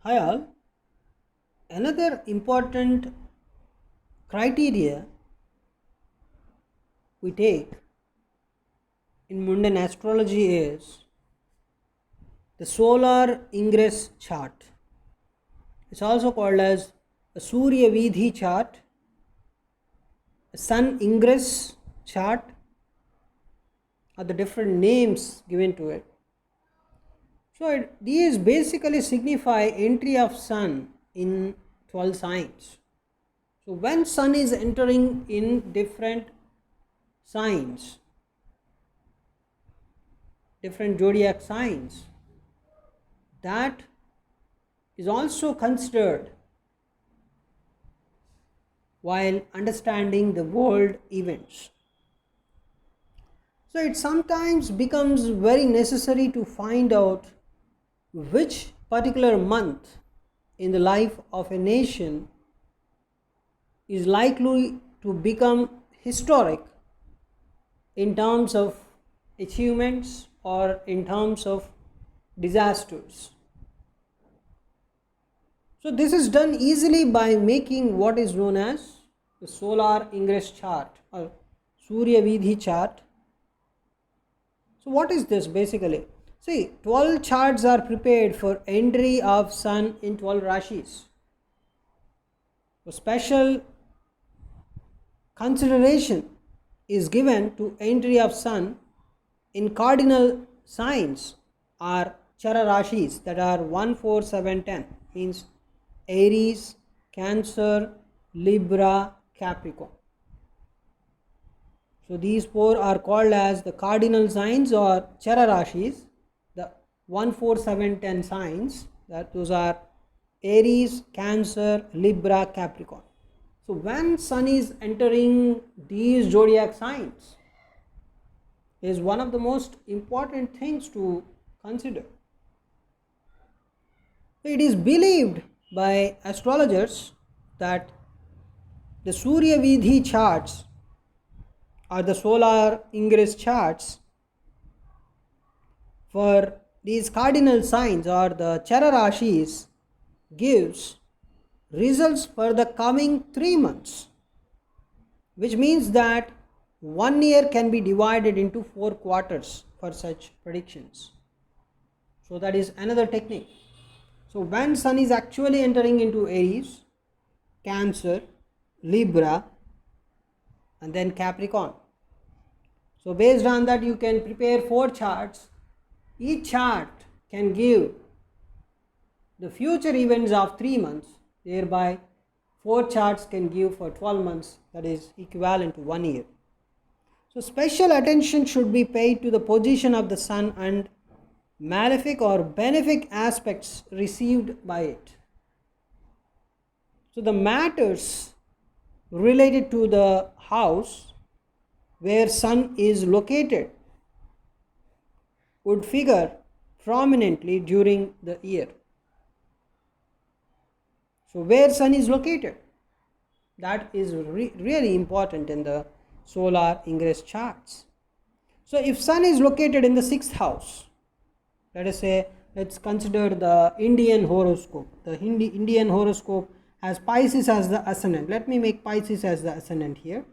Hi all. Another important criteria we take in mundane astrology is the solar ingress chart. It's also called as a Surya Vidhi chart, a sun ingress chart, or the different names given to it. So these basically signify entry of sun in 12 signs. So when sun is entering in different signs, different zodiac signs, that is also considered while understanding the world events. So it sometimes becomes very necessary to find out which particular month in the life of a nation is likely to become historic in terms of achievements or in terms of disasters. So this is done easily by making what is known as the solar ingress chart or Surya Vidhi chart. So what is this basically? See, 12 charts are prepared for entry of sun in 12 rashis. A special consideration is given to entry of sun in cardinal signs or chara rashis, that are 1, 4, 7, 10, means Aries, Cancer, Libra, Capricorn. So these four are called as the cardinal signs or chara rashis. The 1, 4, 7, 10 signs, that those are Aries, Cancer, Libra, Capricorn. So when sun is entering these zodiac signs is one of the most important things to consider. It is believed by astrologers that the Surya Vidhi charts or the solar ingress charts for these cardinal signs or the chara rashis gives results for the coming 3 months, which means that 1 year can be divided into 4 quarters for such predictions. So that is another technique. So when sun is actually entering into Aries, Cancer, Libra, and then Capricorn. So based on that you can prepare 4 charts. Each chart can give the future events of 3 months, thereby 4 charts can give for 12 months, that is equivalent to 1 year. So special attention should be paid to the position of the sun and malefic or benefic aspects received by it. So the matters related to the house where sun is located would figure prominently during the year. So where sun is located, that is really important in the solar ingress charts. So if sun is located in the 6th house, let us say, let's consider the Indian horoscope. The Indian horoscope has Pisces as the ascendant. Let me make Pisces as the ascendant here.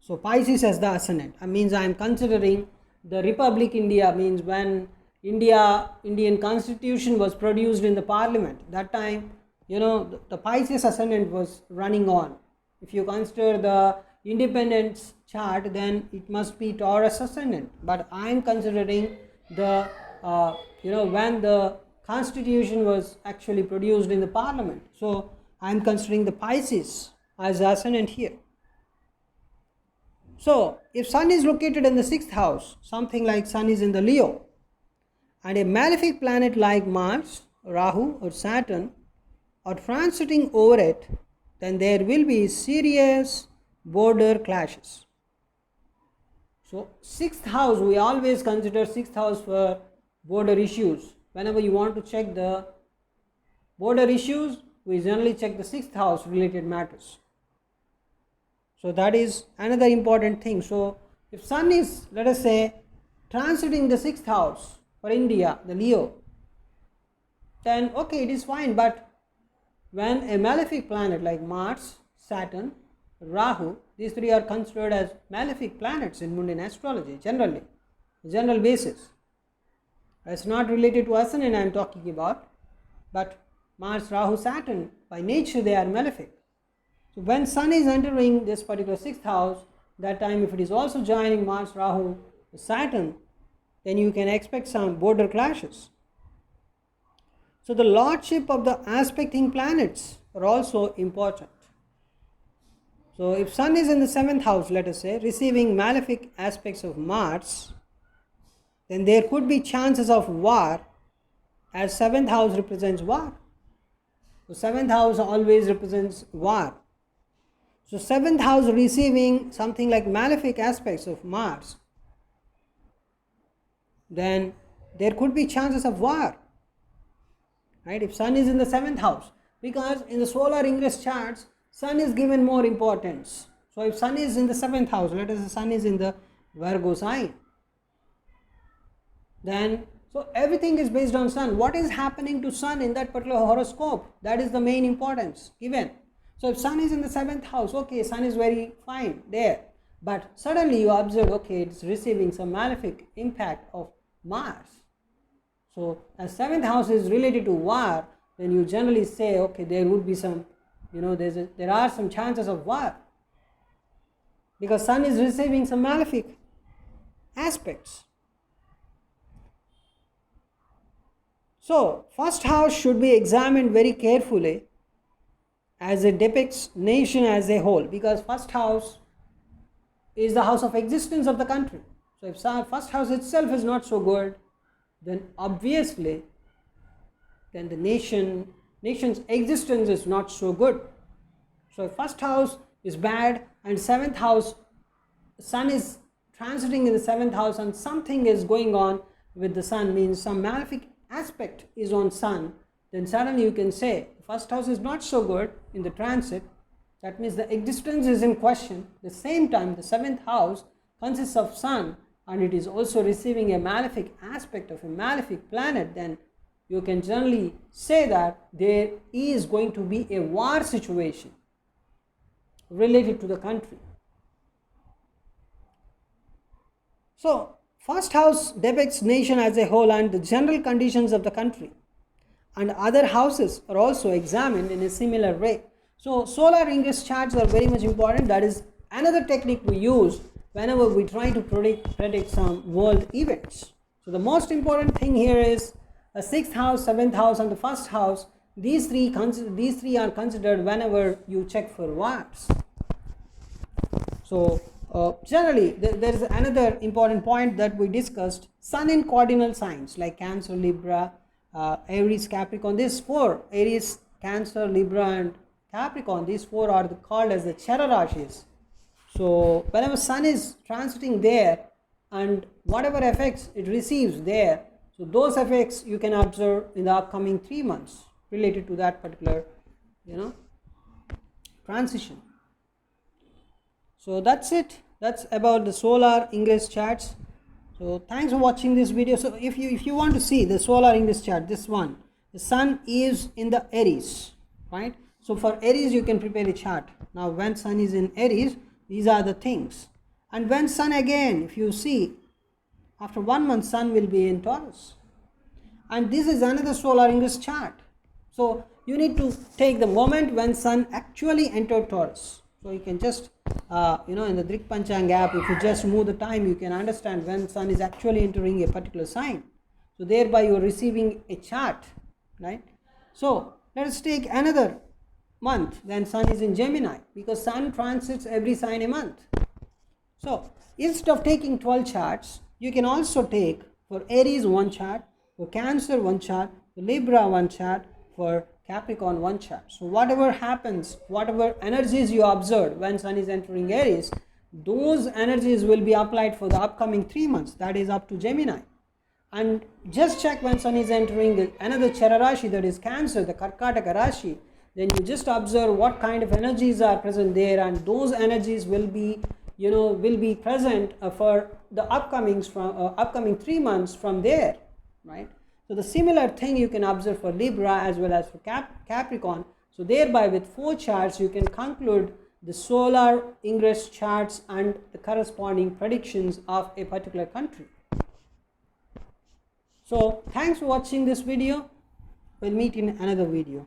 So Pisces as the ascendant, means I am considering the Republic India, means when Indian constitution was produced in the parliament, that time the Pisces ascendant was running on. If you consider the independence chart, then it must be Taurus ascendant, but I am considering the when the constitution was actually produced in the parliament, so I am considering the Pisces as ascendant here. So if sun is located in the 6th house, something like sun is in the Leo, and a malefic planet like Mars, Rahu or Saturn are transiting over it, then there will be serious border clashes. So 6th house, we always consider 6th house for border issues. Whenever you want to check the border issues, we generally check the 6th house related matters. So that is another important thing. So if sun is, let us say, transiting the 6th house for India, the Leo, then okay, it is fine. But when a malefic planet like Mars, Saturn, Rahu, these three are considered as malefic planets in mundane astrology generally, general basis. It's not related to Ascendant I am talking about, but Mars, Rahu, Saturn, by nature they are malefic. So when Sun is entering this particular 6th house, that time if it is also joining Mars, Rahu, Saturn, then you can expect some border clashes. So the lordship of the aspecting planets are also important. So if Sun is in the 7th house, let us say, receiving malefic aspects of Mars, then there could be chances of war, as 7th house represents war. So 7th house always represents war. So 7th house receiving something like malefic aspects of Mars, then there could be chances of war, right? If Sun is in the 7th house, because in the solar ingress charts, Sun is given more importance. So if Sun is in the 7th house, let us say Sun is in the Virgo sign, then so everything is based on Sun. What is happening to Sun in that particular horoscope? That is the main importance given. So if Sun is in the 7th house, okay, Sun is very fine there. But suddenly you observe, okay, it's receiving some malefic impact of Mars. So as 7th house is related to war, then you generally say, okay, there would be some, there are some chances of war. Because Sun is receiving some malefic aspects. So first house should be examined very carefully as it depicts nation as a whole, because first house is the house of existence of the country. So if first house itself is not so good, then obviously then the nation's existence is not so good. So if first house is bad and 7th house, Sun is transiting in the 7th house and something is going on with the Sun, means some malefic aspect is on Sun, then suddenly you can say first house is not so good in the transit. That means the existence is in question. At the same time, the 7th house consists of Sun and it is also receiving a malefic aspect of a malefic planet. Then you can generally say that there is going to be a war situation related to the country. So first house depicts nation as a whole and the general conditions of the country, and other houses are also examined in a similar way. So solar ingress charts are very much important. That is another technique we use whenever we try to predict some world events. So the most important thing here is a 6th house, 7th house and the first house. These three are considered whenever you check for wars. So generally there is another important point that we discussed: Sun in cardinal signs like Cancer, Libra, Aries, Capricorn. These four, Aries, Cancer, Libra and Capricorn, these four are called as the Chara Rashis. So whenever Sun is transiting there and whatever effects it receives there, so those effects you can observe in the upcoming 3 months related to that particular transition. So that's it. That's about the solar ingress charts. So thanks for watching this video. So if you want to see the solar ingress chart, this one, the Sun is in the Aries, right? So for Aries you can prepare a chart. Now when Sun is in Aries, these are the things. And when Sun again, if you see, after 1 month Sun will be in Taurus. And this is another solar ingress chart. So you need to take the moment when Sun actually entered Taurus. So you can just, in the Drik Panchang app, if you just move the time, you can understand when Sun is actually entering a particular sign. So thereby you are receiving a chart, right? So let us take another month when Sun is in Gemini, because Sun transits every sign a month. So instead of taking 12 charts, you can also take for Aries 1 chart, for Cancer 1 chart, for Libra 1 chart, for Capricorn 1 chart. So whatever happens, whatever energies you observe when Sun is entering Aries, those energies will be applied for the upcoming 3 months, that is up to Gemini. And just check when Sun is entering another Chara Rashi, that is Cancer, the Karkataka Rashi, then you just observe what kind of energies are present there, and those energies will be present for the upcoming 3 months from there, right? So the similar thing you can observe for Libra as well as for Capricorn. So thereby with 4 charts you can conclude the solar ingress charts and the corresponding predictions of a particular country. So thanks for watching this video. We'll meet in another video.